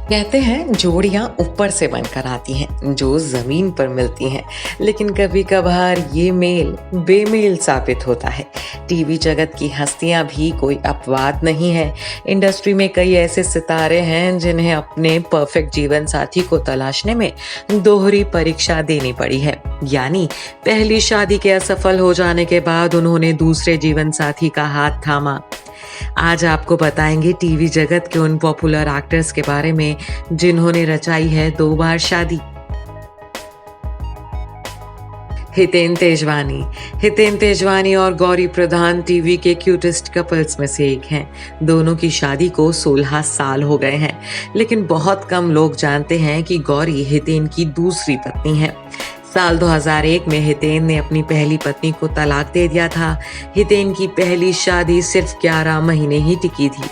कहते हैं जोड़ियां ऊपर से बनकर आती हैं जो जमीन पर मिलती हैं, लेकिन कभी कभार ये मेल बेमेल साबित होता है। टीवी जगत की हस्तियां भी कोई अपवाद नहीं है। इंडस्ट्री में कई ऐसे सितारे हैं जिन्हें अपने परफेक्ट जीवन साथी को तलाशने में दोहरी परीक्षा देनी पड़ी है। यानी पहली शादी के असफल हो जाने के बाद उन्होंने दूसरे जीवन साथी का हाथ थामा। आज आपको बताएंगे टीवी जगत के उन पॉपुलर एक्टर्स के बारे में जिन्होंने रचाई है 2 बार शादी। हितेन तेजवानी और गौरी प्रधान टीवी के क्यूटेस्ट कपल्स में से एक हैं। दोनों की शादी को 16 साल हो गए हैं, लेकिन बहुत कम लोग जानते हैं कि गौरी हितेन की दूसरी पत्नी है। साल 2001 में हितेन ने अपनी पहली पत्नी को तलाक दे दिया था। हितेन की पहली शादी सिर्फ 11 महीने ही टिकी थी।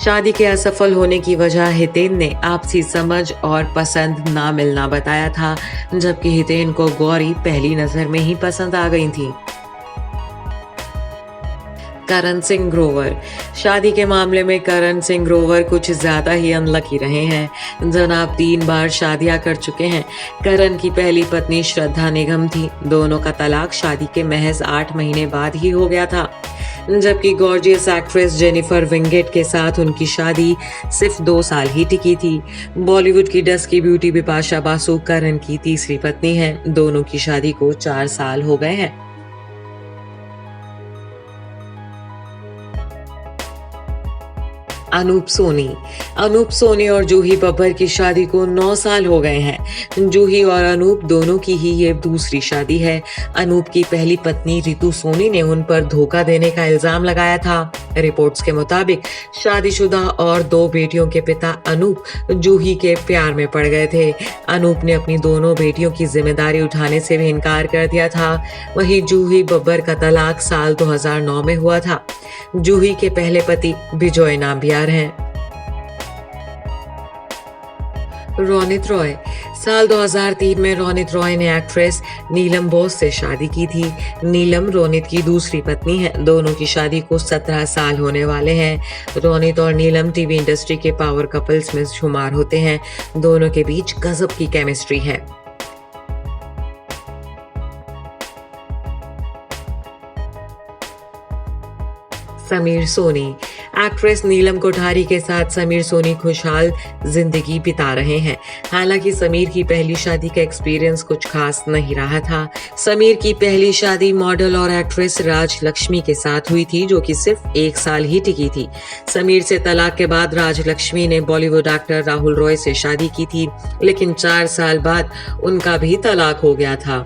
शादी के असफल होने की वजह हितेन ने आपसी समझ और पसंद ना मिलना बताया था, जबकि हितेन को गौरी पहली नजर में ही पसंद आ गई थी। करण सिंह ग्रोवर। शादी के मामले में करण सिंह ग्रोवर कुछ ज्यादा ही अनलकी रहे हैं। जनाब 3 बार शादियां कर चुके हैं। करण की पहली पत्नी श्रद्धा निगम थी। दोनों का तलाक शादी के महज 8 महीने बाद ही हो गया था, जबकि गॉर्जियस एक्ट्रेस जेनिफर विंगेट के साथ उनकी शादी सिर्फ 2 साल ही टिकी थी। बॉलीवुड की डस्की ब्यूटी बिपाशा बासु करण की तीसरी पत्नी है। दोनों की शादी को 4 साल हो गए हैं। अनूप सोनी और जूही बब्बर की शादी को 9 साल हो गए हैं। जूही और अनूप दोनों की ही ये दूसरी शादी है। अनूप की पहली पत्नी रितु सोनी ने उन पर धोखा देने का इल्जाम लगाया था। रिपोर्ट्स के मुताबिक शादीशुदा और 2 बेटियों के पिता अनूप जूही के प्यार में पड़ गए थे। अनूप ने अपनी दोनों बेटियों की जिम्मेदारी उठाने से भी इनकार कर दिया था। वहीं जूही बब्बर का तलाक साल 2009 में हुआ था। जूही के पहले पति बिजॉय नाम्बियार हैं। रोनित रॉय। साल 2003 में रोनित रॉय ने एक्ट्रेस नीलम बोस से शादी की थी। नीलम रोनित की दूसरी पत्नी है। दोनों की शादी को 17 साल होने वाले हैं। रोनित और नीलम टीवी इंडस्ट्री के पावर कपल्स में शुमार होते हैं। दोनों के बीच गजब की केमिस्ट्री है। समीर सोनी। एक्ट्रेस नीलम कोठारी के साथ समीर सोनी खुशहाल जिंदगी बिता रहे हैं। हालांकि समीर की पहली शादी का एक्सपीरियंस कुछ खास नहीं रहा था। समीर की पहली शादी मॉडल और एक्ट्रेस राज लक्ष्मी के साथ हुई थी, जो कि सिर्फ 1 साल ही टिकी थी। समीर से तलाक के बाद राज लक्ष्मी ने बॉलीवुड एक्टर राहुल रॉय से शादी की थी, लेकिन 4 साल बाद उनका भी तलाक हो गया था।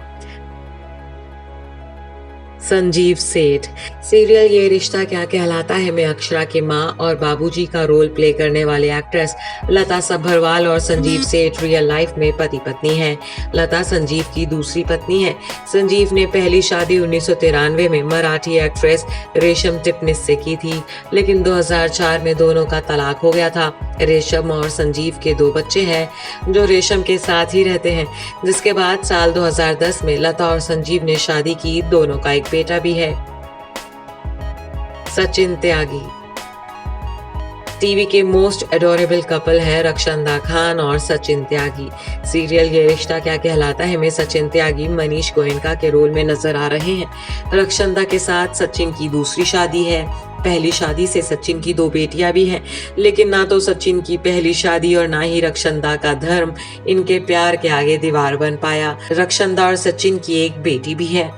संजीव सेठ। सीरियल ये रिश्ता क्या कहलाता है में अक्षरा के माँ और बाबूजी का रोल प्ले करने वाले एक्ट्रेस लता सभरवाल और संजीव सेठ रियल लाइफ में पति पत्नी हैं। लता संजीव की दूसरी पत्नी है। संजीव ने पहली शादी 1993 में मराठी एक्ट्रेस रेशम टिपनिस से की थी, लेकिन 2004 में दोनों का तलाक हो गया था। रेशम और संजीव के 2 बच्चे हैं जो रेशम के साथ ही रहते हैं। जिसके बाद साल 2010 में लता और संजीव ने शादी की। दोनों का एक बेटा भी है। सचिन त्यागी। टीवी के मोस्ट एडोरेबल कपल है रक्षंदा खान और सचिन त्यागी। सीरियल ये रिश्ता क्या कहलाता है में सचिन त्यागी मनीष गोयनका के रोल में नजर आ रहे हैं। रक्षंदा के साथ सचिन की दूसरी शादी है। पहली शादी से सचिन की 2 बेटियां भी हैं, लेकिन ना तो सचिन की पहली शादी और ना ही रक्षंदा का धर्म इनके प्यार के आगे दीवार बन पाया। रक्षंदा और सचिन की एक बेटी भी है।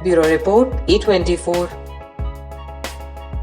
Bureau report E24।